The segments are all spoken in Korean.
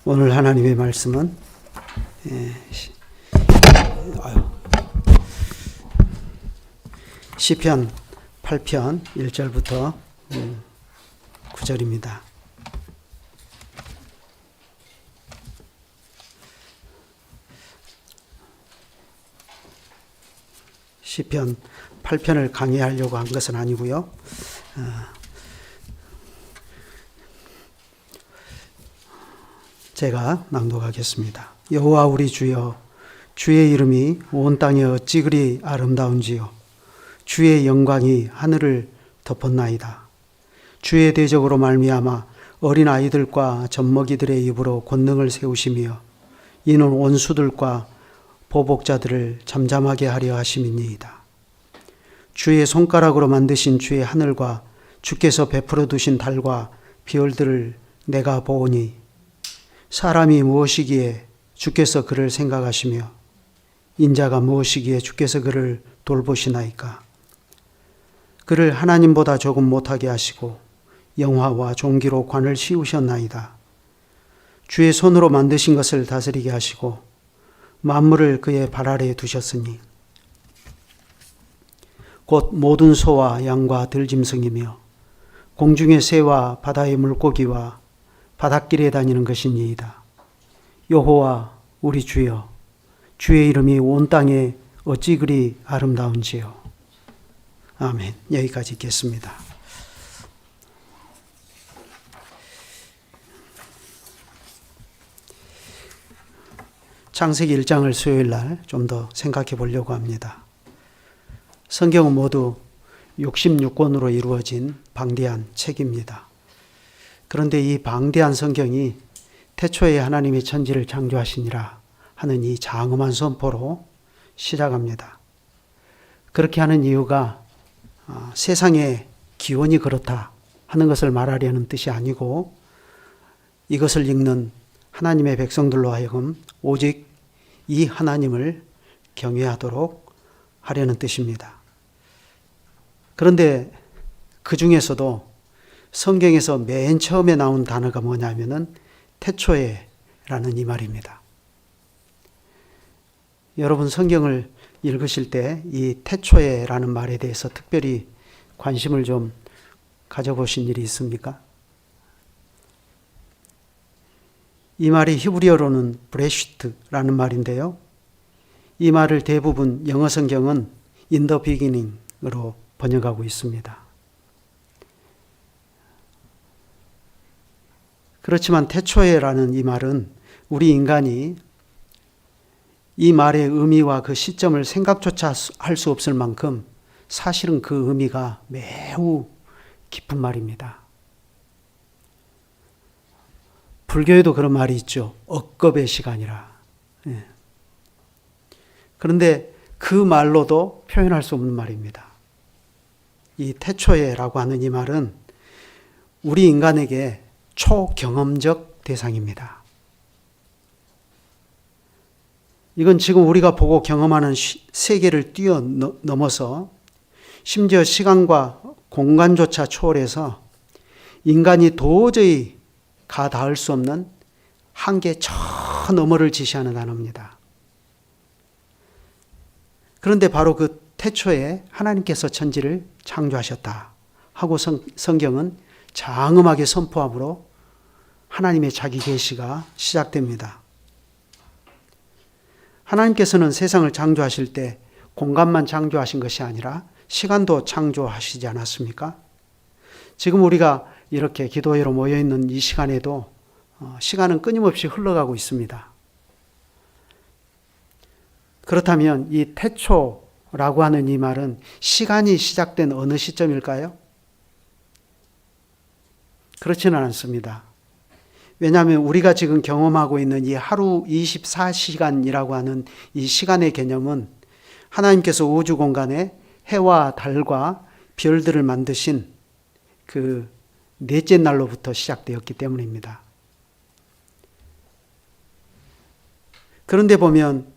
오늘 하나님의 말씀은 시편 8편 1절부터 9절입니다. 시편 8편을 강의하려고 한 것은 아니고요. 제가 낭독하겠습니다. 여호와 우리 주여, 주의 이름이 온 땅에 어찌 그리 아름다운지요. 주의 영광이 하늘을 덮었나이다. 주의 대적으로 말미암아 어린 아이들과 젖먹이들의 입으로 권능을 세우시며 이는 원수들과 보복자들을 잠잠하게 하려 하심이니이다. 주의 손가락으로 만드신 주의 하늘과 주께서 베풀어 두신 달과 별들을 내가 보오니 사람이 무엇이기에 주께서 그를 생각하시며 인자가 무엇이기에 주께서 그를 돌보시나이까. 그를 하나님보다 조금 못하게 하시고 영화와 종기로 관을 씌우셨나이다. 주의 손으로 만드신 것을 다스리게 하시고 만물을 그의 발 아래에 두셨으니 곧 모든 소와 양과 들짐승이며 공중의 새와 바다의 물고기와 바닷길에 다니는 것이니이다. 여호와 우리 주여, 주의 이름이 온 땅에 어찌 그리 아름다운지요. 아멘. 여기까지 읽겠습니다. 창세기 1장을 수요일 날 좀 더 생각해 보려고 합니다. 성경은 모두 66권으로 이루어진 방대한 책입니다. 그런데 이 방대한 성경이 태초에 하나님이 천지를 창조하시니라 하는 이 장엄한 선포로 시작합니다. 그렇게 하는 이유가 세상의 기원이 그렇다 하는 것을 말하려는 뜻이 아니고 이것을 읽는 하나님의 백성들로 하여금 오직 이 하나님을 경외하도록 하려는 뜻입니다. 그런데 그 중에서도 성경에서 맨 처음에 나온 단어가 뭐냐면은 태초에라는 이 말입니다. 여러분 성경을 읽으실 때 이 태초에라는 말에 대해서 특별히 관심을 좀 가져보신 일이 있습니까? 이 말이 히브리어로는 브레시트라는 말인데요. 이 말을 대부분 영어 성경은 in the beginning으로 번역하고 있습니다. 그렇지만 태초에라는 이 말은 우리 인간이 이 말의 의미와 그 시점을 생각조차 할 수 없을 만큼 사실은 그 의미가 매우 깊은 말입니다. 불교에도 그런 말이 있죠. 억겁의 시간이라. 그런데 그 말로도 표현할 수 없는 말입니다. 이 태초에라고 하는 이 말은 우리 인간에게 초경험적 대상입니다. 이건 지금 우리가 보고 경험하는 세계를 뛰어넘어서 심지어 시간과 공간조차 초월해서 인간이 도저히 가 닿을 수 없는 한계 저 너머를 지시하는 단어입니다. 그런데 바로 그 태초에 하나님께서 천지를 창조하셨다 하고 성경은 장엄하게 선포함으로 하나님의 자기 계시가 시작됩니다. 하나님께서는 세상을 창조하실 때 공간만 창조하신 것이 아니라 시간도 창조하시지 않았습니까? 지금 우리가 이렇게 기도회로 모여있는 이 시간에도 시간은 끊임없이 흘러가고 있습니다. 그렇다면 이 태초라고 하는 이 말은 시간이 시작된 어느 시점일까요? 그렇지는 않습니다. 왜냐하면 우리가 지금 경험하고 있는 이 하루 24시간이라고 하는 이 시간의 개념은 하나님께서 우주 공간에 해와 달과 별들을 만드신 그 넷째 날로부터 시작되었기 때문입니다. 그런데 보면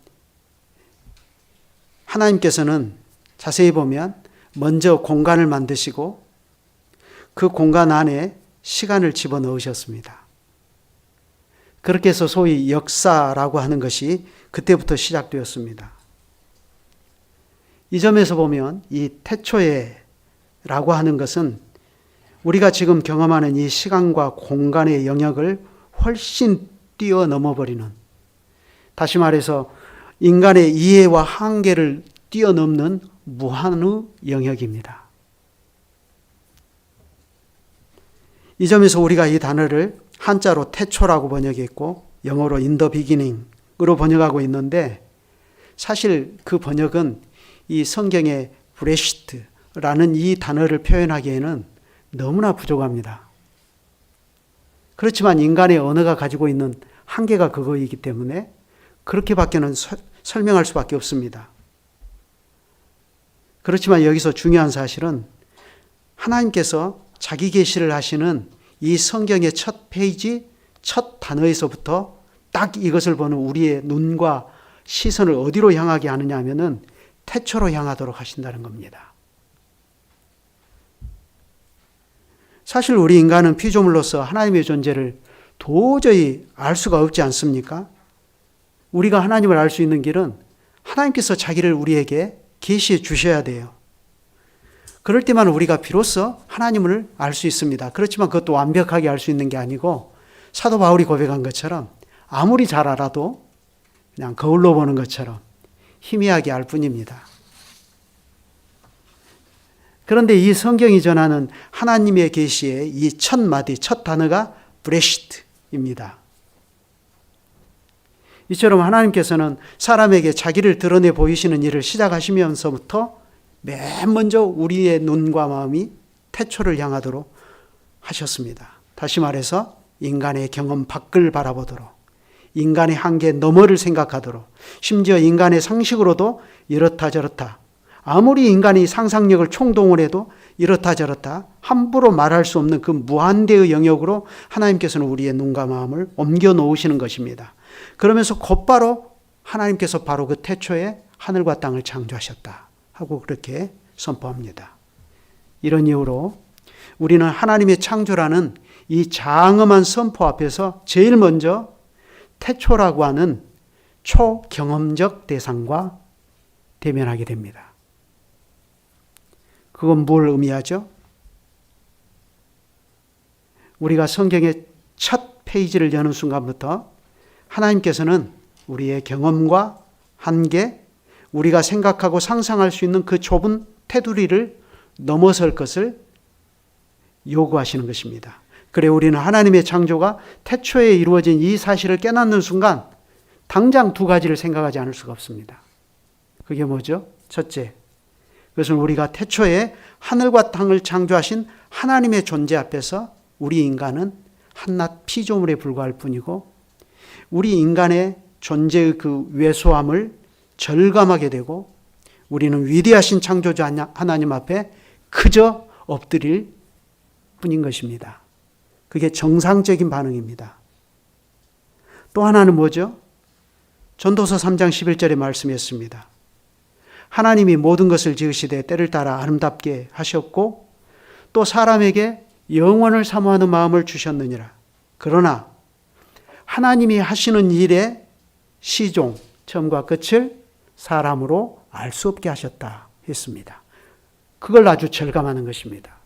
하나님께서는 자세히 보면 먼저 공간을 만드시고 그 공간 안에 시간을 집어넣으셨습니다. 그렇게 해서 소위 역사라고 하는 것이 그때부터 시작되었습니다. 이 점에서 보면 이 태초에라고 하는 것은 우리가 지금 경험하는 이 시간과 공간의 영역을 훨씬 뛰어넘어 버리는, 다시 말해서 인간의 이해와 한계를 뛰어넘는 무한의 영역입니다. 이 점에서 우리가 이 단어를 한자로 태초라고 번역했고 영어로 in the beginning으로 번역하고 있는데, 사실 그 번역은 이 성경의 브레시트라는 이 단어를 표현하기에는 너무나 부족합니다. 그렇지만 인간의 언어가 가지고 있는 한계가 그거이기 때문에 그렇게밖에는 설명할 수밖에 없습니다. 그렇지만 여기서 중요한 사실은 하나님께서 자기 계시를 하시는 이 성경의 첫 페이지, 첫 단어에서부터 딱 이것을 보는 우리의 눈과 시선을 어디로 향하게 하느냐 하면은 태초로 향하도록 하신다는 겁니다. 사실 우리 인간은 피조물로서 하나님의 존재를 도저히 알 수가 없지 않습니까? 우리가 하나님을 알 수 있는 길은 하나님께서 자기를 우리에게 계시해 주셔야 돼요. 그럴 때만 우리가 비로소 하나님을 알 수 있습니다. 그렇지만 그것도 완벽하게 알 수 있는 게 아니고 사도 바울이 고백한 것처럼 아무리 잘 알아도 그냥 거울로 보는 것처럼 희미하게 알 뿐입니다. 그런데 이 성경이 전하는 하나님의 계시의 이 첫 마디, 첫 단어가 브레시트입니다. 이처럼 하나님께서는 사람에게 자기를 드러내 보이시는 일을 시작하시면서부터 맨 먼저 우리의 눈과 마음이 태초를 향하도록 하셨습니다. 다시 말해서 인간의 경험 밖을 바라보도록, 인간의 한계 너머를 생각하도록, 심지어 인간의 상식으로도 이렇다 저렇다, 아무리 인간이 상상력을 총동원해도 이렇다 저렇다 함부로 말할 수 없는 그 무한대의 영역으로 하나님께서는 우리의 눈과 마음을 옮겨 놓으시는 것입니다. 그러면서 곧바로 하나님께서 바로 그 태초에 하늘과 땅을 창조하셨다 하고 그렇게 선포합니다. 이런 이유로 우리는 하나님의 창조라는 이 장엄한 선포 앞에서 제일 먼저 태초라고 하는 초경험적 대상과 대면하게 됩니다. 그건 뭘 의미하죠? 우리가 성경의 첫 페이지를 여는 순간부터 하나님께서는 우리의 경험과 한계, 우리가 생각하고 상상할 수 있는 그 좁은 테두리를 넘어설 것을 요구하시는 것입니다. 그래 우리는 하나님의 창조가 태초에 이루어진 이 사실을 깨닫는 순간 당장 두 가지를 생각하지 않을 수가 없습니다. 그게 뭐죠? 첫째, 그것은 우리가 태초에 하늘과 땅을 창조하신 하나님의 존재 앞에서 우리 인간은 한낱 피조물에 불과할 뿐이고 우리 인간의 존재의 그 왜소함을 절감하게 되고 우리는 위대하신 창조자 하나님 앞에 그저 엎드릴 뿐인 것입니다. 그게 정상적인 반응입니다. 또 하나는 뭐죠? 전도서 3장 11절의 말씀이었습니다. 하나님이 모든 것을 지으시되 때를 따라 아름답게 하셨고 또 사람에게 영원을 사모하는 마음을 주셨느니라. 그러나 하나님이 하시는 일의 시종, 처음과 끝을 사람으로 알 수 없게 하셨다 했습니다. 그걸 아주 절감하는 것입니다.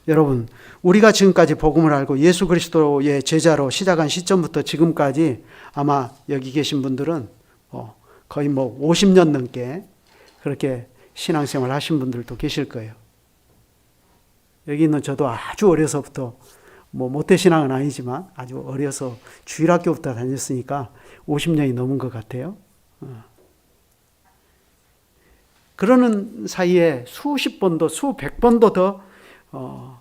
여러분, 우리가 지금까지 복음을 알고 예수 그리스도의 제자로 시작한 시점부터 지금까지 아마 여기 계신 분들은 거의 50년 넘게 그렇게 신앙생활 하신 분들도 계실 거예요. 여기 있는 저도 아주 어려서부터 모태신앙은 아니지만 아주 어려서 주일학교부터 다녔으니까 50년이 넘은 것 같아요. 그러는 사이에 수십 번도 수백 번도 더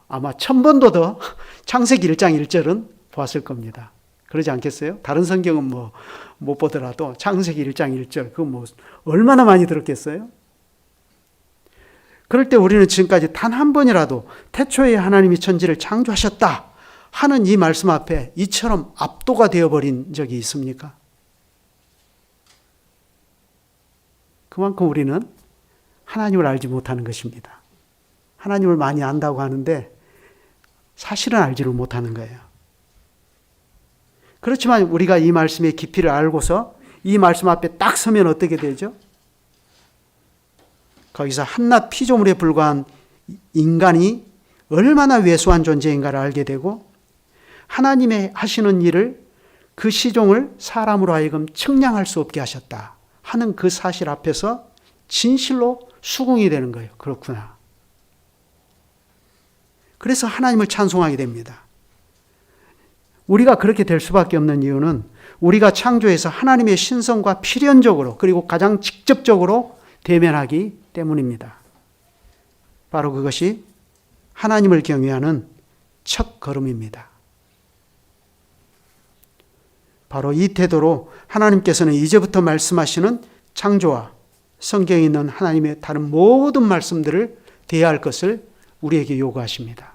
아마 1000번도 더 창세기 1장 1절은 보았을 겁니다. 그러지 않겠어요? 다른 성경은 못 보더라도 창세기 1장 1절 그거 얼마나 많이 들었겠어요? 그럴 때 우리는 지금까지 단 한 번이라도 태초에 하나님이 천지를 창조하셨다 하는 이 말씀 앞에 이처럼 압도가 되어버린 적이 있습니까? 그만큼 우리는 하나님을 알지 못하는 것입니다. 하나님을 많이 안다고 하는데 사실은 알지를 못하는 거예요. 그렇지만 우리가 이 말씀의 깊이를 알고서 이 말씀 앞에 딱 서면 어떻게 되죠? 거기서 한낱 피조물에 불과한 인간이 얼마나 왜소한 존재인가를 알게 되고 하나님의 하시는 일을 그 시종을 사람으로 하여금 측량할 수 없게 하셨다 하는 그 사실 앞에서 진실로 수긍이 되는 거예요. 그렇구나. 그래서 하나님을 찬송하게 됩니다. 우리가 그렇게 될 수밖에 없는 이유는 우리가 창조에서 하나님의 신성과 필연적으로 그리고 가장 직접적으로 대면하기 때문입니다. 바로 그것이 하나님을 경외하는 첫 걸음입니다. 바로 이 태도로 하나님께서는 이제부터 말씀하시는 창조와 성경에 있는 하나님의 다른 모든 말씀들을 대할 것을 우리에게 요구하십니다.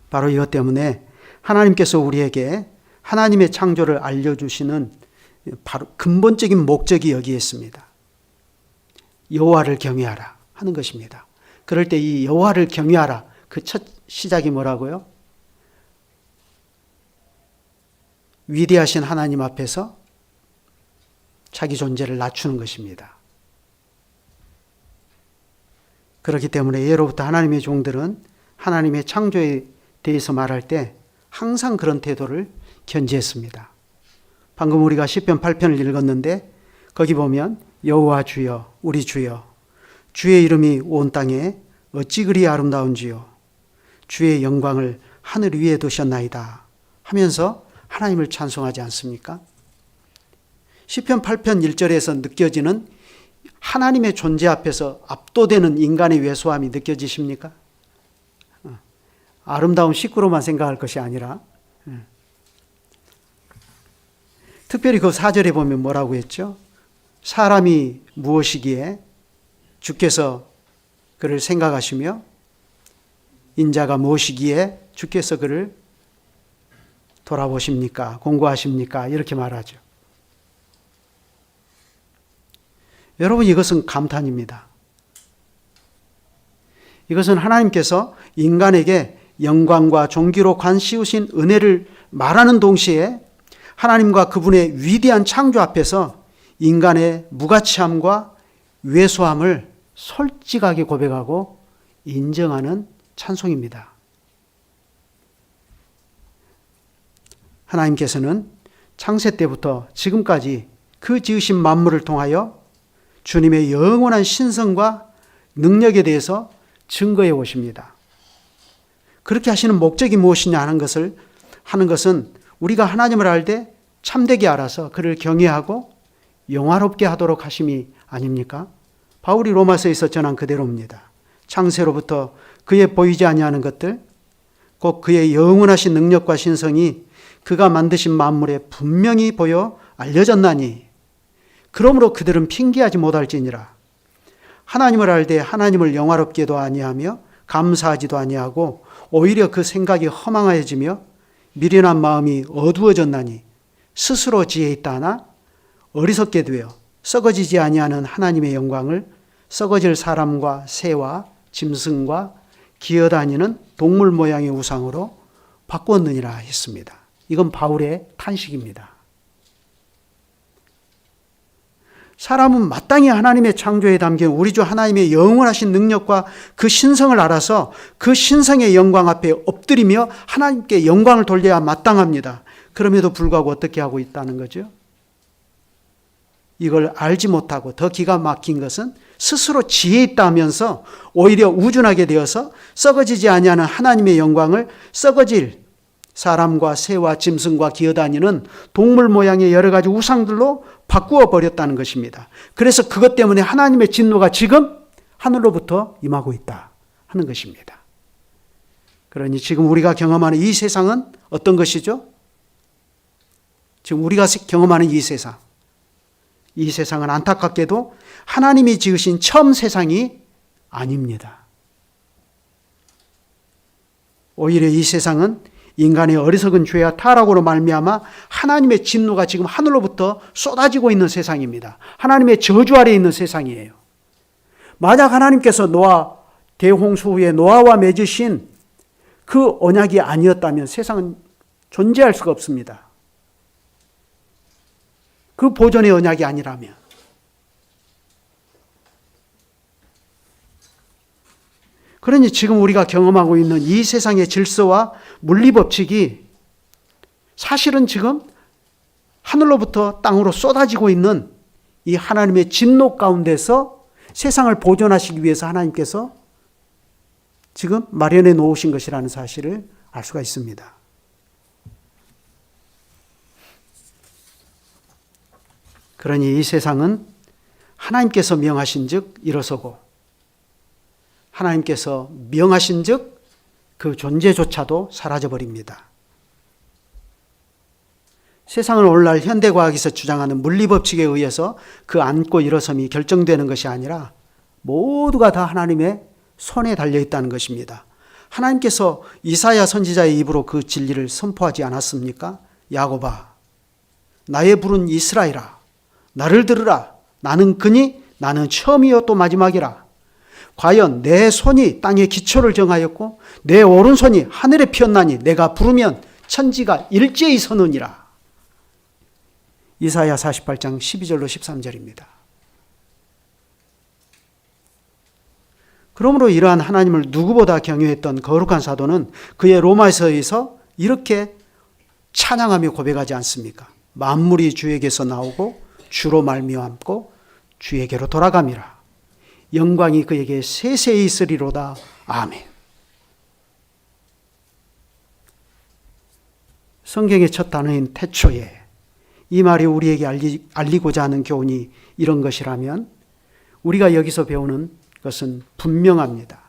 바로 이것 때문에 하나님께서 우리에게 하나님의 창조를 알려주시는 바로 근본적인 목적이 여기에 있습니다. 여호와를 경외하라 하는 것입니다. 그럴 때 이 여호와를 경외하라 그 첫 시작이 뭐라고요? 위대하신 하나님 앞에서 자기 존재를 낮추는 것입니다. 그렇기 때문에 예로부터 하나님의 종들은 하나님의 창조에 대해서 말할 때 항상 그런 태도를 견지했습니다. 방금 우리가 시편 8편을 읽었는데 거기 보면 여호와 주여 우리 주여 주의 이름이 온 땅에 어찌 그리 아름다운지요 주의 영광을 하늘 위에 두셨나이다 하면서 하나님을 찬송하지 않습니까? 시편 8편 1절에서 느껴지는 하나님의 존재 앞에서 압도되는 인간의 왜소함이 느껴지십니까? 아름다운 식구로만 생각할 것이 아니라 특별히 그 4절에 보면 뭐라고 했죠? 사람이 무엇이기에 주께서 그를 생각하시며 인자가 무엇이기에 주께서 그를 돌아보십니까? 공고하십니까? 이렇게 말하죠. 여러분 이것은 감탄입니다. 이것은 하나님께서 인간에게 영광과 존귀로 관씌우신 은혜를 말하는 동시에 하나님과 그분의 위대한 창조 앞에서 인간의 무가치함과 왜소함을 솔직하게 고백하고 인정하는 찬송입니다. 하나님께서는 창세 때부터 지금까지 그 지으신 만물을 통하여 주님의 영원한 신성과 능력에 대해서 증거해 오십니다. 그렇게 하시는 목적이 무엇이냐 하는 것은 우리가 하나님을 알 때 참되게 알아서 그를 경외하고 영화롭게 하도록 하심이 아닙니까? 바울이 로마서에서 전한 그대로입니다. 창세로부터 그의 보이지 아니하는 것들, 곧 그의 영원하신 능력과 신성이 그가 만드신 만물에 분명히 보여 알려졌나니 그러므로 그들은 핑계하지 못할지니라. 하나님을 알 때 하나님을 영화롭게도 아니하며 감사하지도 아니하고 오히려 그 생각이 허망해지며 미련한 마음이 어두워졌나니 스스로 지혜 있다 하나 어리석게 되어 썩어지지 아니하는 하나님의 영광을 썩어질 사람과 새와 짐승과 기어다니는 동물 모양의 우상으로 바꾸었느니라 했습니다. 이건 바울의 탄식입니다. 사람은 마땅히 하나님의 창조에 담긴 우리 주 하나님의 영원하신 능력과 그 신성을 알아서 그 신성의 영광 앞에 엎드리며 하나님께 영광을 돌려야 마땅합니다. 그럼에도 불구하고 어떻게 하고 있다는 거죠? 이걸 알지 못하고 더 기가 막힌 것은 스스로 지혜 있다 하면서 오히려 우준하게 되어서 썩어지지 아니하는 하나님의 영광을 썩어질 사람과 새와 짐승과 기어다니는 동물 모양의 여러 가지 우상들로 바꾸어 버렸다는 것입니다. 그래서 그것 때문에 하나님의 진노가 지금 하늘로부터 임하고 있다 하는 것입니다. 그러니 지금 우리가 경험하는 이 세상은 어떤 것이죠? 지금 우리가 경험하는 이 세상은 안타깝게도 하나님이 지으신 처음 세상이 아닙니다. 오히려 이 세상은 인간의 어리석은 죄와 타락으로 말미암아 하나님의 진노가 지금 하늘로부터 쏟아지고 있는 세상입니다. 하나님의 저주 아래에 있는 세상이에요. 만약 하나님께서 노아 대홍수 후에 노아와 맺으신 그 언약이 아니었다면 세상은 존재할 수가 없습니다. 그 보존의 언약이 아니라면. 그러니 지금 우리가 경험하고 있는 이 세상의 질서와 물리법칙이 사실은 지금 하늘로부터 땅으로 쏟아지고 있는 이 하나님의 진노 가운데서 세상을 보존하시기 위해서 하나님께서 지금 마련해 놓으신 것이라는 사실을 알 수가 있습니다. 그러니 이 세상은 하나님께서 명하신 즉 일어서고 하나님께서 명하신 즉 그 존재조차도 사라져버립니다. 세상은 오늘날 현대과학에서 주장하는 물리법칙에 의해서 그 앉고 일어섬이 결정되는 것이 아니라 모두가 다 하나님의 손에 달려있다는 것입니다. 하나님께서 이사야 선지자의 입으로 그 진리를 선포하지 않았습니까? 야곱아, 나의 부른 이스라엘아, 나를 들으라. 나는 그니 나는 처음이요 또 마지막이라. 과연 내 손이 땅의 기초를 정하였고 내 오른손이 하늘에 피었나니 내가 부르면 천지가 일제히 서느니라. 이사야 48장 12절로 13절입니다. 그러므로 이러한 하나님을 누구보다 경외했던 거룩한 사도는 그의 로마서에서 이렇게 찬양하며 고백하지 않습니까? 만물이 주에게서 나오고 주로 말미암고 주에게로 돌아감이라. 영광이 그에게 세세히 있으리로다. 아멘. 성경의 첫 단어인 태초에 이 말이 우리에게 알리고자 하는 교훈이 이런 것이라면 우리가 여기서 배우는 것은 분명합니다.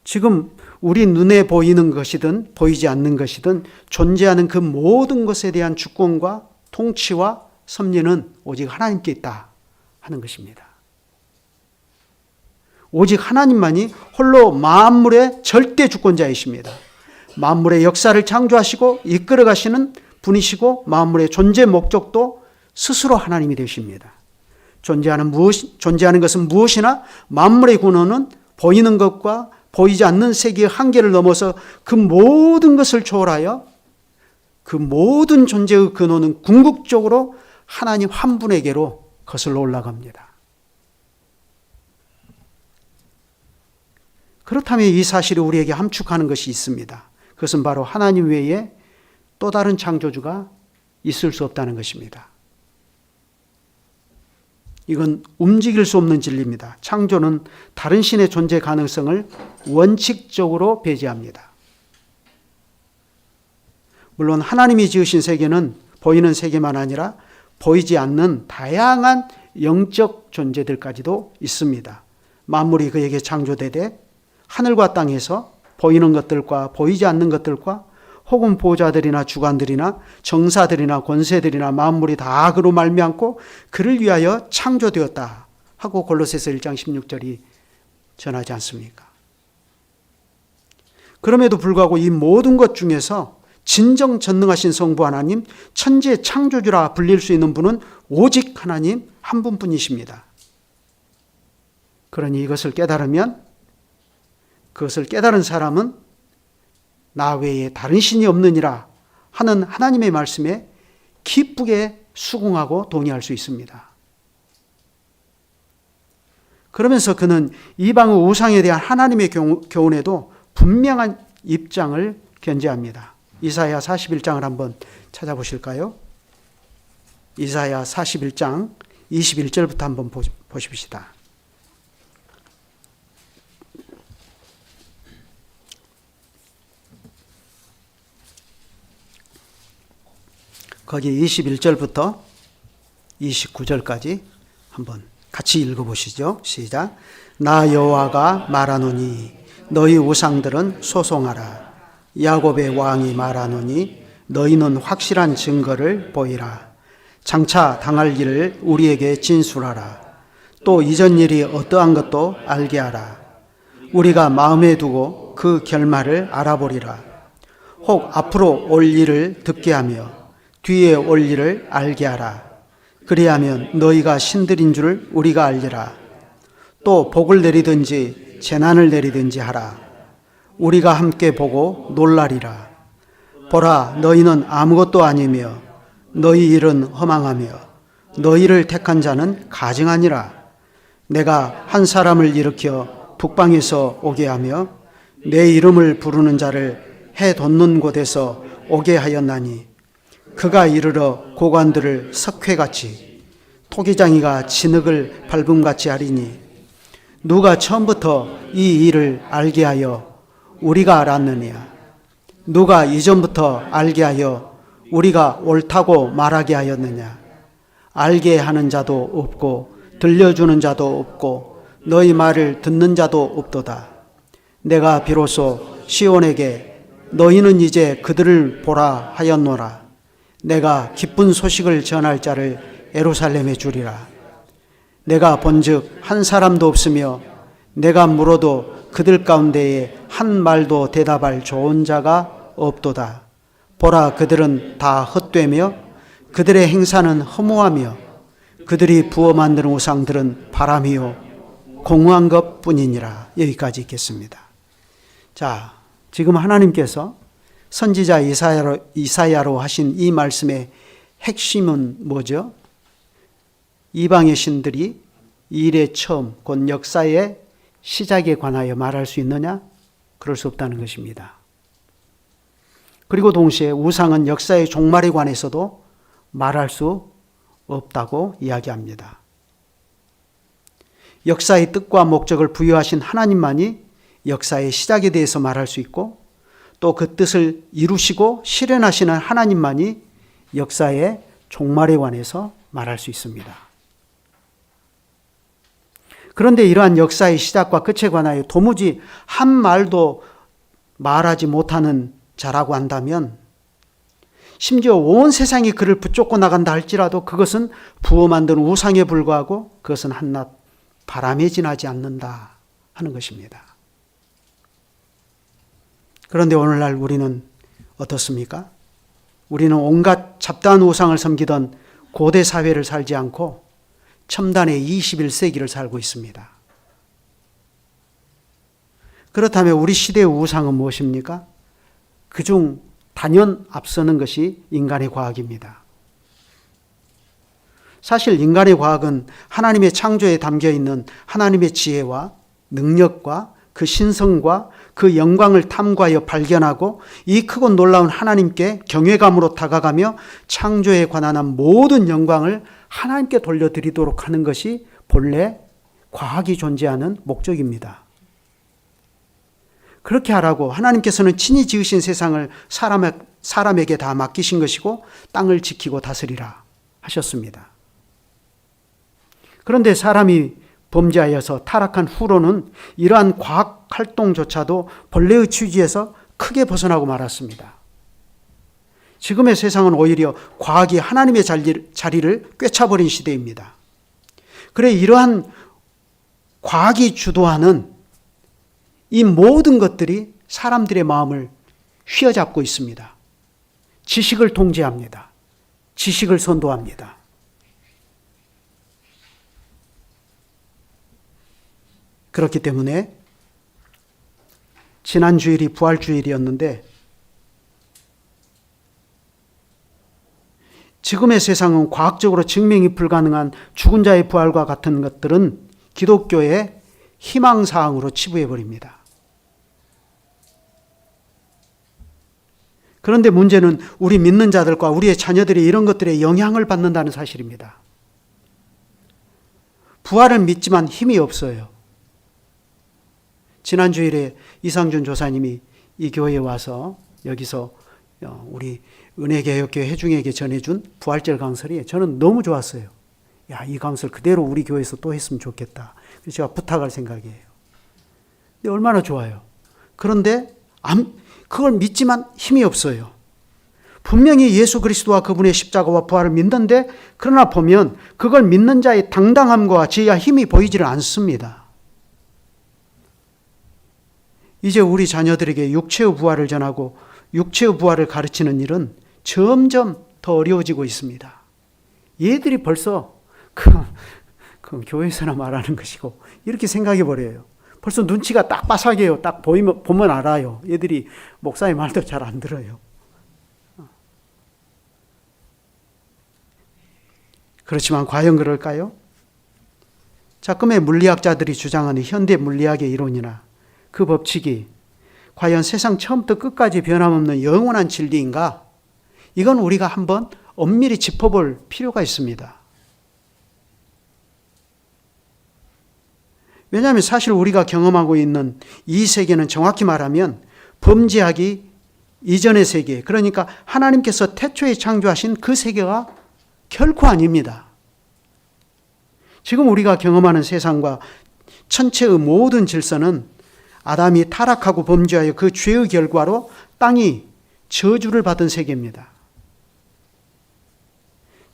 지금 우리 눈에 보이는 것이든 보이지 않는 것이든 존재하는 그 모든 것에 대한 주권과 통치와 섭리는 오직 하나님께 있다 하는 것입니다. 오직 하나님만이 홀로 만물의 절대 주권자이십니다. 만물의 역사를 창조하시고 이끌어 가시는 분이시고 만물의 존재 목적도 스스로 하나님이 되십니다. 존재하는 것은 무엇이나 만물의 근원은 보이는 것과 보이지 않는 세계의 한계를 넘어서 그 모든 것을 초월하여 그 모든 존재의 근원은 궁극적으로 하나님 한 분에게로 거슬러 올라갑니다. 그렇다면 이 사실이 우리에게 함축하는 것이 있습니다. 그것은 바로 하나님 외에 또 다른 창조주가 있을 수 없다는 것입니다. 이건 움직일 수 없는 진리입니다. 창조는 다른 신의 존재 가능성을 원칙적으로 배제합니다. 물론 하나님이 지으신 세계는 보이는 세계만 아니라 보이지 않는 다양한 영적 존재들까지도 있습니다. 만물이 그에게 창조되되 하늘과 땅에서 보이는 것들과 보이지 않는 것들과 혹은 보좌들이나 주관들이나 정사들이나 권세들이나 만물이 다 그로 말미암고 그를 위하여 창조되었다 하고 골로새서 1장 16절이 전하지 않습니까? 그럼에도 불구하고 이 모든 것 중에서 진정 전능하신 성부 하나님, 천지의 창조주라 불릴 수 있는 분은 오직 하나님 한 분뿐이십니다. 그러니 이것을 깨달으면 그것을 깨달은 사람은 나 외에 다른 신이 없느니라 하는 하나님의 말씀에 기쁘게 수긍하고 동의할 수 있습니다. 그러면서 그는 이방의 우상에 대한 하나님의 교훈에도 분명한 입장을 견지합니다. 이사야 41장을 한번 찾아보실까요? 이사야 41장 21절부터 한번 보십시다. 거기 21절부터 29절까지 한번 같이 읽어보시죠. 시작. 나 여호와가 말하노니 너희 우상들은 소송하라. 야곱의 왕이 말하노니 너희는 확실한 증거를 보이라. 장차 당할 일을 우리에게 진술하라. 또 이전 일이 어떠한 것도 알게 하라. 우리가 마음에 두고 그 결말을 알아보리라. 혹 앞으로 올 일을 듣게 하며 뒤에 올 일을 알게 하라. 그리하면 너희가 신들인 줄 우리가 알리라. 또 복을 내리든지 재난을 내리든지 하라. 우리가 함께 보고 놀라리라. 보라, 너희는 아무것도 아니며 너희 일은 허망하며 너희를 택한 자는 가증하니라. 내가 한 사람을 일으켜 북방에서 오게 하며 내 이름을 부르는 자를 해 돋는 곳에서 오게 하였나니 그가 이르러 고관들을 석회같이 토기장이가 진흙을 밟음같이 하리니 누가 처음부터 이 일을 알게 하여 우리가 알았느냐? 누가 이전부터 알게 하여 우리가 옳다고 말하게 하였느냐? 알게 하는 자도 없고 들려주는 자도 없고 너희 말을 듣는 자도 없도다. 내가 비로소 시온에게 너희는 이제 그들을 보라 하였노라. 내가 기쁜 소식을 전할 자를 예루살렘에 주리라. 내가 본즉 한 사람도 없으며 내가 물어도 그들 가운데에 한 말도 대답할 좋은 자가 없도다. 보라, 그들은 다 헛되며 그들의 행사는 허무하며 그들이 부어 만드는 우상들은 바람이요 공허한 것뿐이니라. 여기까지 읽겠습니다. 자, 지금 하나님께서 선지자 이사야로 하신 이 말씀의 핵심은 뭐죠? 이방의 신들이 일의 처음, 곧 역사의 시작에 관하여 말할 수 있느냐? 그럴 수 없다는 것입니다. 그리고 동시에 우상은 역사의 종말에 관해서도 말할 수 없다고 이야기합니다. 역사의 뜻과 목적을 부여하신 하나님만이 역사의 시작에 대해서 말할 수 있고 또 그 뜻을 이루시고 실현하시는 하나님만이 역사의 종말에 관해서 말할 수 있습니다. 그런데 이러한 역사의 시작과 끝에 관하여 도무지 한 말도 말하지 못하는 자라고 한다면 심지어 온 세상이 그를 붙잡고 나간다 할지라도 그것은 부어 만든 우상에 불과하고 그것은 한낱 바람에 지나지 않는다 하는 것입니다. 그런데 오늘날 우리는 어떻습니까? 우리는 온갖 잡다한 우상을 섬기던 고대 사회를 살지 않고 첨단의 21세기를 살고 있습니다. 그렇다면 우리 시대의 우상은 무엇입니까? 그중 단연 앞서는 것이 인간의 과학입니다. 사실 인간의 과학은 하나님의 창조에 담겨 있는 하나님의 지혜와 능력과 그 신성과 그 영광을 탐구하여 발견하고 이 크고 놀라운 하나님께 경외감으로 다가가며 창조에 관한 모든 영광을 하나님께 돌려드리도록 하는 것이 본래 과학이 존재하는 목적입니다. 그렇게 하라고 하나님께서는 친히 지으신 세상을 사람에게 다 맡기신 것이고 땅을 지키고 다스리라 하셨습니다. 그런데 사람이 범죄하여서 타락한 후로는 이러한 과학 활동조차도 본래의 취지에서 크게 벗어나고 말았습니다. 지금의 세상은 오히려 과학이 하나님의 자리를 꿰차버린 시대입니다. 그래 이러한 과학이 주도하는 이 모든 것들이 사람들의 마음을 휘어잡고 있습니다. 지식을 통제합니다. 지식을 선도합니다. 그렇기 때문에 지난 주일이 부활주일이었는데 지금의 세상은 과학적으로 증명이 불가능한 죽은 자의 부활과 같은 것들은 기독교의 희망사항으로 치부해버립니다. 그런데 문제는 우리 믿는 자들과 우리의 자녀들이 이런 것들에 영향을 받는다는 사실입니다. 부활을 믿지만 힘이 없어요. 지난 주일에 이상준 조사님이 이 교회에 와서 여기서 우리 은혜개혁교회 회중에게 전해준 부활절 강설이 저는 너무 좋았어요. 야, 이 강설 그대로 우리 교회에서 또 했으면 좋겠다. 그래서 제가 부탁할 생각이에요. 근데 얼마나 좋아요. 그런데 그걸 믿지만 힘이 없어요. 분명히 예수 그리스도와 그분의 십자가와 부활을 믿는데 그러나 보면 그걸 믿는 자의 당당함과 지혜와 힘이 보이지를 않습니다. 이제 우리 자녀들에게 육체의 부활을 전하고 육체의 부활을 가르치는 일은 점점 더 어려워지고 있습니다. 얘들이 벌써 그건 교회에서나 말하는 것이고 이렇게 생각해 버려요. 벌써 눈치가 딱 빠삭해요. 딱 보면 알아요. 얘들이 목사의 말도 잘 안 들어요. 그렇지만 과연 그럴까요? 작금의 물리학자들이 주장하는 현대 물리학의 이론이나 그 법칙이 과연 세상 처음부터 끝까지 변함없는 영원한 진리인가? 이건 우리가 한번 엄밀히 짚어볼 필요가 있습니다. 왜냐하면 사실 우리가 경험하고 있는 이 세계는 정확히 말하면 범죄하기 이전의 세계, 그러니까 하나님께서 태초에 창조하신 그 세계가 결코 아닙니다. 지금 우리가 경험하는 세상과 천체의 모든 질서는 아담이 타락하고 범죄하여 그 죄의 결과로 땅이 저주를 받은 세계입니다.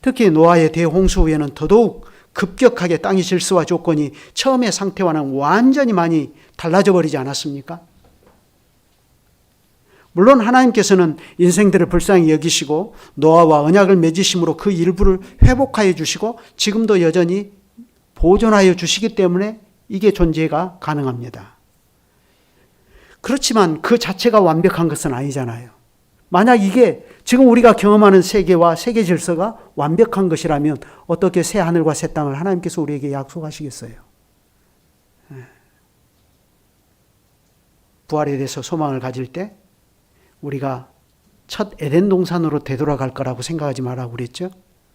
특히 노아의 대홍수 후에는 더더욱 급격하게 땅의 질서와 조건이 처음의 상태와는 완전히 많이 달라져 버리지 않았습니까? 물론 하나님께서는 인생들을 불쌍히 여기시고 노아와 언약을 맺으심으로 그 일부를 회복하여 주시고 지금도 여전히 보존하여 주시기 때문에 이게 존재가 가능합니다. 그렇지만 그 자체가 완벽한 것은 아니잖아요. 만약 이게 지금 우리가 경험하는 세계와 세계 질서가 완벽한 것이라면 어떻게 새 하늘과 새 땅을 하나님께서 우리에게 약속하시겠어요? 부활에 대해서 소망을 가질 때 우리가 첫 에덴 동산으로 되돌아갈 거라고 생각하지 말라고 그랬죠?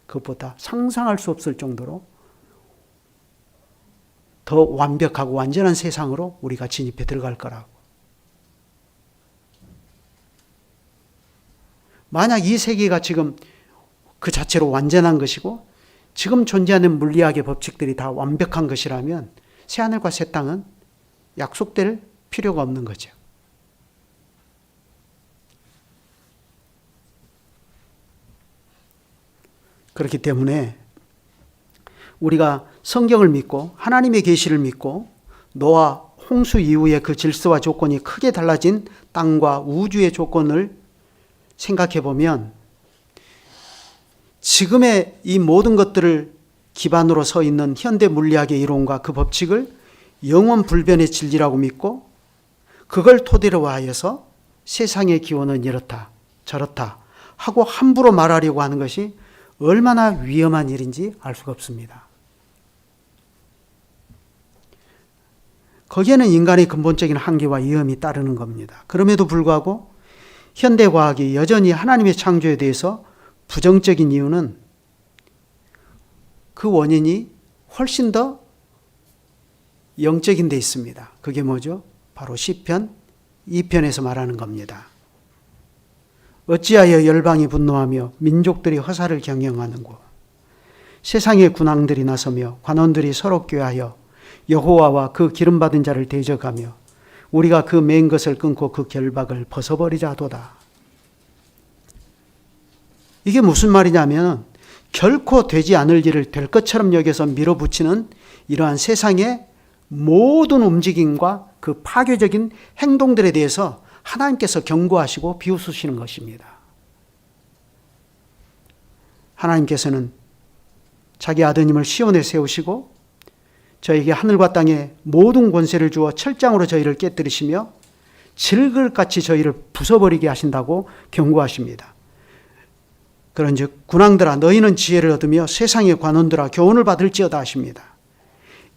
그것보다 상상할 수 없을 정도로 더 완벽하고 완전한 세상으로 우리가 진입해 들어갈 거라고. 만약 이 세계가 지금 그 자체로 완전한 것이고 지금 존재하는 물리학의 법칙들이 다 완벽한 것이라면 새하늘과 새 땅은 약속될 필요가 없는 거죠. 그렇기 때문에 우리가 성경을 믿고 하나님의 계시를 믿고 노아 홍수 이후에 그 질서와 조건이 크게 달라진 땅과 우주의 조건을 생각해 보면 지금의 이 모든 것들을 기반으로 서 있는 현대 물리학의 이론과 그 법칙을 영원 불변의 진리라고 믿고 그걸 토대로 하여서 세상의 기원은 이렇다 저렇다 하고 함부로 말하려고 하는 것이 얼마나 위험한 일인지 알 수가 없습니다. 거기에는 인간의 근본적인 한계와 위험이 따르는 겁니다. 그럼에도 불구하고 현대과학이 여전히 하나님의 창조에 대해서 부정적인 이유는 그 원인이 훨씬 더 영적인 데 있습니다. 그게 뭐죠? 바로 시편 2편에서 말하는 겁니다. 어찌하여 열방이 분노하며 민족들이 허사를 경영하는고 세상의 군왕들이 나서며 관원들이 서로 꾀하여 여호와와 그 기름받은 자를 대적하며 우리가 그 맨 것을 끊고 그 결박을 벗어버리자 하도다. 이게 무슨 말이냐면 결코 되지 않을 일을 될 것처럼 여겨서 밀어붙이는 이러한 세상의 모든 움직임과 그 파괴적인 행동들에 대해서 하나님께서 경고하시고 비웃으시는 것입니다. 하나님께서는 자기 아드님을 시온에 세우시고 저에게 하늘과 땅의 모든 권세를 주어 철장으로 저희를 깨뜨리시며 질글같이 저희를 부숴버리게 하신다고 경고하십니다. 그런즉 군왕들아 너희는 지혜를 얻으며 세상의 관원들아 교훈을 받을지어다 하십니다.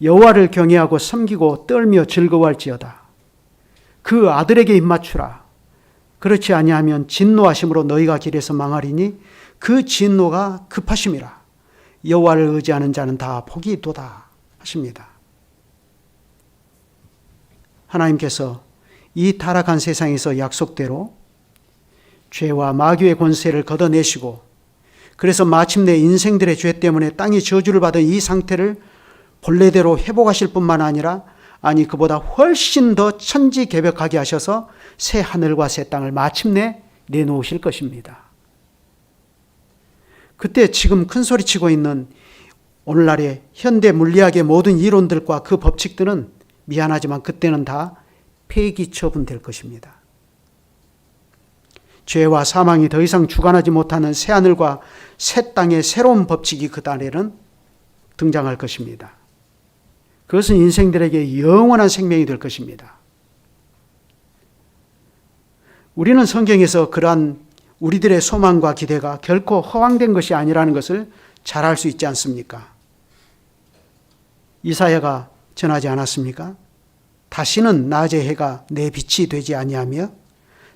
여호와를 경외하고 섬기고 떨며 즐거워할지어다. 그 아들에게 입맞추라. 그렇지 아니하면 진노하심으로 너희가 길에서 망하리니 그 진노가 급하심이라. 여호와를 의지하는 자는 다 복이 있도다 하십니다. 하나님께서 이 타락한 세상에서 약속대로 죄와 마귀의 권세를 걷어내시고 그래서 마침내 인생들의 죄 때문에 땅이 저주를 받은 이 상태를 본래대로 회복하실 뿐만 아니라 아니 그보다 훨씬 더 천지개벽하게 하셔서 새 하늘과 새 땅을 마침내 내놓으실 것입니다. 그때 지금 큰소리치고 있는 오늘날의 현대 물리학의 모든 이론들과 그 법칙들은 미안하지만 그때는 다 폐기 처분될 것입니다. 죄와 사망이 더 이상 주관하지 못하는 새 하늘과 새 땅의 새로운 법칙이 그 달에는 등장할 것입니다. 그것은 인생들에게 영원한 생명이 될 것입니다. 우리는 성경에서 그러한 우리들의 소망과 기대가 결코 허황된 것이 아니라는 것을 잘 알 수 있지 않습니까? 이사야가 전하지 않았습니까? 다시는 낮의 해가 내 빛이 되지 아니하며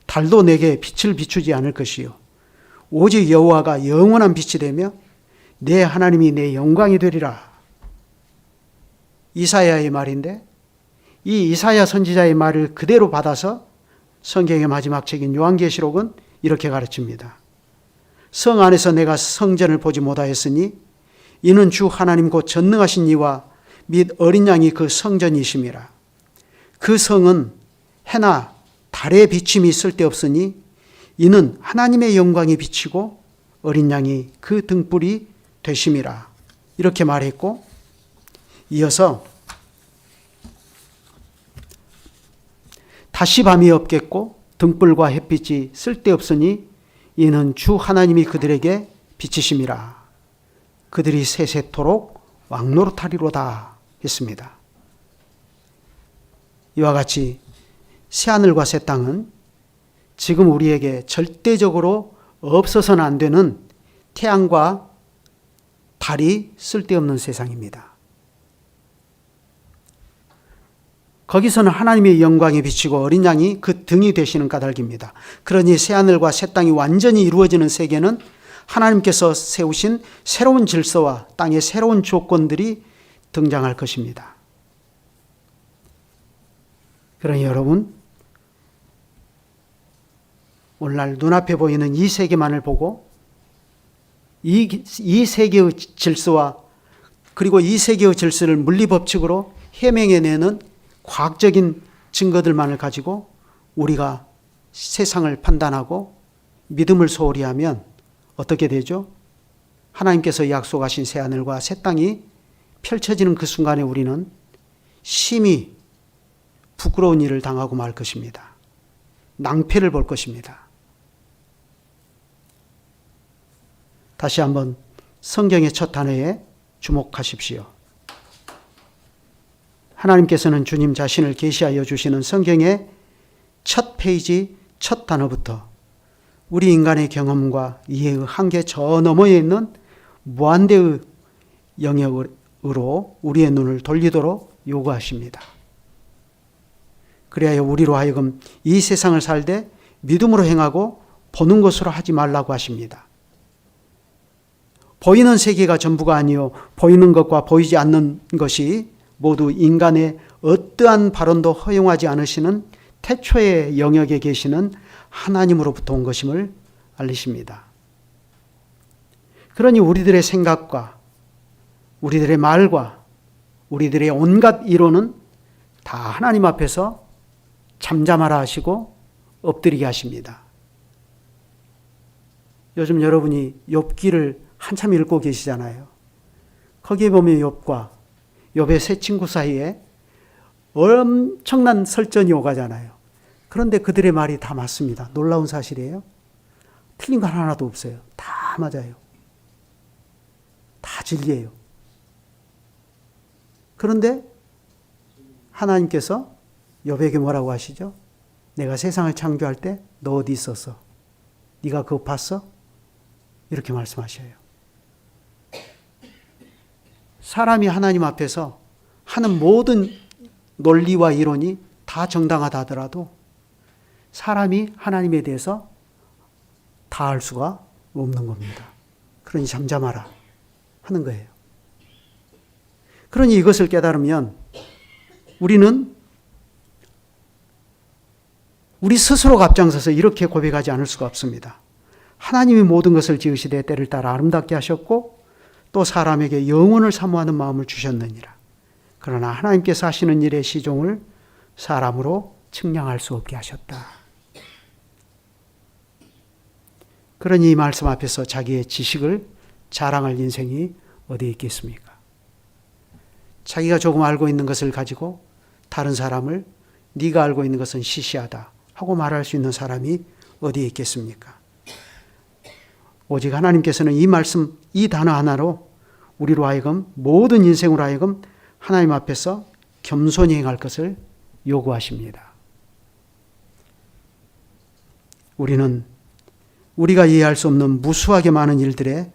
달도 내게 빛을 비추지 않을 것이요 오직 여호와가 영원한 빛이 되며 내 하나님이 내 영광이 되리라. 이사야의 말인데 이 이사야 선지자의 말을 그대로 받아서 성경의 마지막 책인 요한계시록은 이렇게 가르칩니다. 성 안에서 내가 성전을 보지 못하였으니 이는 주 하나님 곧 전능하신 이와 및 어린 양이 그 성전이심이라. 그 성은 해나 달의 비침이 쓸데없으니 이는 하나님의 영광이 비치고 어린 양이 그 등불이 되심이라. 이렇게 말했고 이어서 다시 밤이 없겠고 등불과 햇빛이 쓸데없으니 이는 주 하나님이 그들에게 비치심이라. 그들이 세세토록 왕노릇하리로다 했습니다. 이와 같이 새하늘과 새 땅은 지금 우리에게 절대적으로 없어서는 안 되는 태양과 달이 쓸데없는 세상입니다. 거기서는 하나님의 영광이 비치고 어린 양이 그 등이 되시는 까닭입니다. 그러니 새하늘과 새 땅이 완전히 이루어지는 세계는 하나님께서 세우신 새로운 질서와 땅의 새로운 조건들이 등장할 것입니다. 그러니 여러분, 오늘날 눈앞에 보이는 이 세계만을 보고 이 세계의 질서와 그리고 이 세계의 질서를 물리법칙으로 해명해내는 과학적인 증거들만을 가지고 우리가 세상을 판단하고 믿음을 소홀히 하면 어떻게 되죠? 하나님께서 약속하신 새하늘과 새 땅이 펼쳐지는 그 순간에 우리는 심히 부끄러운 일을 당하고 말 것입니다. 낭패를 볼 것입니다. 다시 한번 성경의 첫 단어에 주목하십시오. 하나님께서는 주님 자신을 계시하여 주시는 성경의 첫 페이지, 첫 단어부터 우리 인간의 경험과 이해의 한계 저 너머에 있는 무한대의 영역으로 우리의 눈을 돌리도록 요구하십니다. 그래야 우리로 하여금 이 세상을 살되 믿음으로 행하고 보는 것으로 하지 말라고 하십니다. 보이는 세계가 전부가 아니요 보이는 것과 보이지 않는 것이 모두 인간의 어떠한 발언도 허용하지 않으시는 태초의 영역에 계시는 하나님으로부터 온 것임을 알리십니다. 그러니 우리들의 생각과 우리들의 말과 우리들의 온갖 이론은 다 하나님 앞에서 잠잠하라 하시고 엎드리게 하십니다. 요즘 여러분이 욥기를 한참 읽고 계시잖아요. 거기에 보면 욥과 욥의 세 친구 사이에 엄청난 설전이 오가잖아요. 그런데 그들의 말이 다 맞습니다. 놀라운 사실이에요. 틀린 거 하나도 없어요. 다 맞아요. 다 진리예요. 그런데 하나님께서 욥에게 뭐라고 하시죠? 내가 세상을 창조할 때 너 어디 있었어? 네가 그거 봤어? 이렇게 말씀하셔요. 사람이 하나님 앞에서 하는 모든 논리와 이론이 다 정당하다 하더라도 사람이 하나님에 대해서 다 알 수가 없는 겁니다. 그러니 잠잠하라 하는 거예요. 그러니 이것을 깨달으면 우리는 우리 스스로가 앞장서서 이렇게 고백하지 않을 수가 없습니다. 하나님이 모든 것을 지으시되 때를 따라 아름답게 하셨고 또 사람에게 영혼을 사모하는 마음을 주셨느니라. 그러나 하나님께서 하시는 일의 시종을 사람으로 측량할 수 없게 하셨다. 그러니 이 말씀 앞에서 자기의 지식을 자랑할 인생이 어디에 있겠습니까? 자기가 조금 알고 있는 것을 가지고 다른 사람을 네가 알고 있는 것은 시시하다 하고 말할 수 있는 사람이 어디에 있겠습니까? 오직 하나님께서는 이 말씀, 이 단어 하나로 우리로 하여금 모든 인생으로 하여금 하나님 앞에서 겸손히 행할 것을 요구하십니다. 우리는 우리가 이해할 수 없는 무수하게 많은 일들에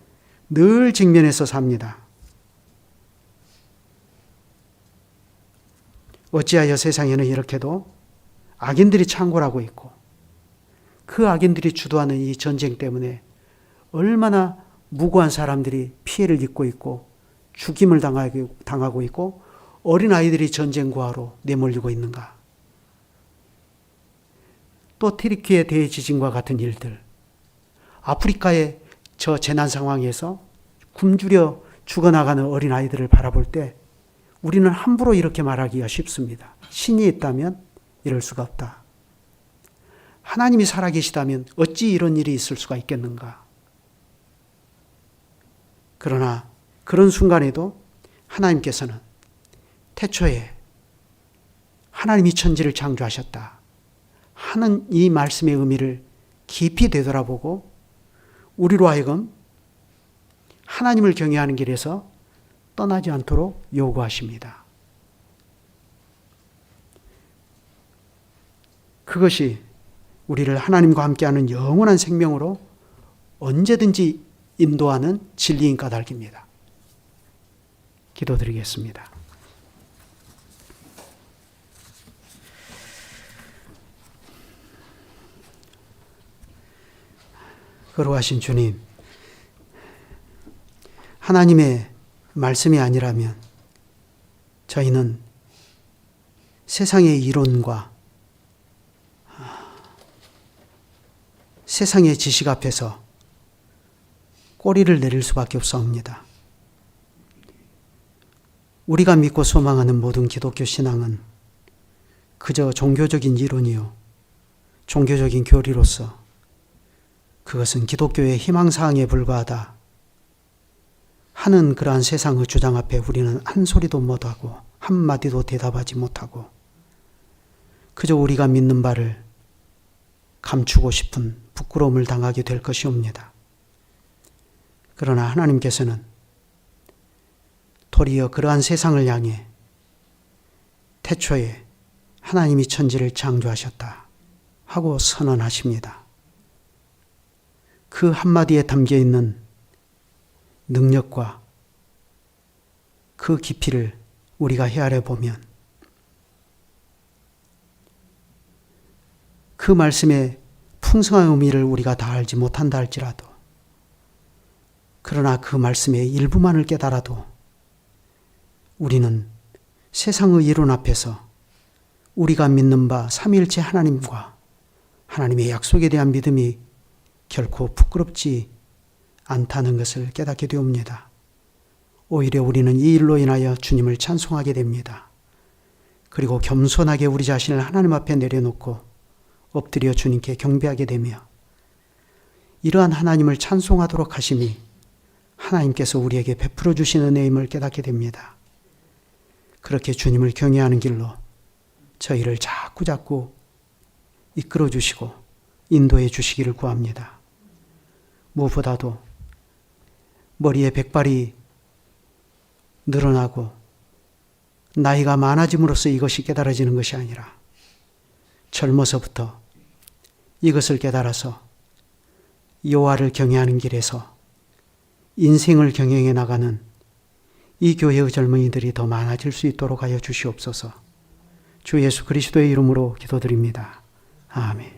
늘 직면해서 삽니다. 어찌하여 세상에는 이렇게도 악인들이 창궐하고 있고 그 악인들이 주도하는 이 전쟁 때문에 얼마나 무고한 사람들이 피해를 입고 있고 죽임을 당하고 있고 어린아이들이 전쟁 고아로 내몰리고 있는가. 또 튀르키예 대지진과 같은 일들, 아프리카의 저 재난 상황에서 굶주려 죽어나가는 어린아이들을 바라볼 때 우리는 함부로 이렇게 말하기가 쉽습니다. 신이 있다면 이럴 수가 없다. 하나님이 살아계시다면 어찌 이런 일이 있을 수가 있겠는가. 그러나 그런 순간에도 하나님께서는 태초에 하나님이 천지를 창조하셨다 하는 이 말씀의 의미를 깊이 되돌아보고 우리로 하여금 하나님을 경외하는 길에서 떠나지 않도록 요구하십니다. 그것이 우리를 하나님과 함께하는 영원한 생명으로 언제든지 인도하는 진리인 까닭입니다. 기도드리겠습니다. 거룩하신 주님, 하나님의 말씀이 아니라면 저희는 세상의 이론과 세상의 지식 앞에서 꼬리를 내릴 수밖에 없사옵니다. 우리가 믿고 소망하는 모든 기독교 신앙은 그저 종교적인 이론이요, 종교적인 교리로서 그것은 기독교의 희망사항에 불과하다 하는 그러한 세상의 주장 앞에 우리는 한 소리도 못하고 한마디도 대답하지 못하고 그저 우리가 믿는 바를 감추고 싶은 부끄러움을 당하게 될 것이옵니다. 그러나 하나님께서는 도리어 그러한 세상을 향해 태초에 하나님이 천지를 창조하셨다 하고 선언하십니다. 그 한마디에 담겨있는 능력과 그 깊이를 우리가 헤아려 보면 그 말씀의 풍성한 의미를 우리가 다 알지 못한다 할지라도 그러나 그 말씀의 일부만을 깨달아도 우리는 세상의 이론 앞에서 우리가 믿는 바 삼위일체 하나님과 하나님의 약속에 대한 믿음이 결코 부끄럽지 않다는 것을 깨닫게 되옵니다. 오히려 우리는 이 일로 인하여 주님을 찬송하게 됩니다. 그리고 겸손하게 우리 자신을 하나님 앞에 내려놓고 엎드려 주님께 경배하게 되며 이러한 하나님을 찬송하도록 하심이 하나님께서 우리에게 베풀어 주신 은혜임을 깨닫게 됩니다. 그렇게 주님을 경외하는 길로 저희를 자꾸자꾸 이끌어 주시고 인도해 주시기를 구합니다. 무엇보다도 머리에 백발이 늘어나고 나이가 많아짐으로써 이것이 깨달아지는 것이 아니라 젊어서부터 이것을 깨달아서 여호와를 경외하는 길에서 인생을 경영해 나가는 이 교회의 젊은이들이 더 많아질 수 있도록 하여 주시옵소서. 주 예수 그리스도의 이름으로 기도드립니다. 아멘.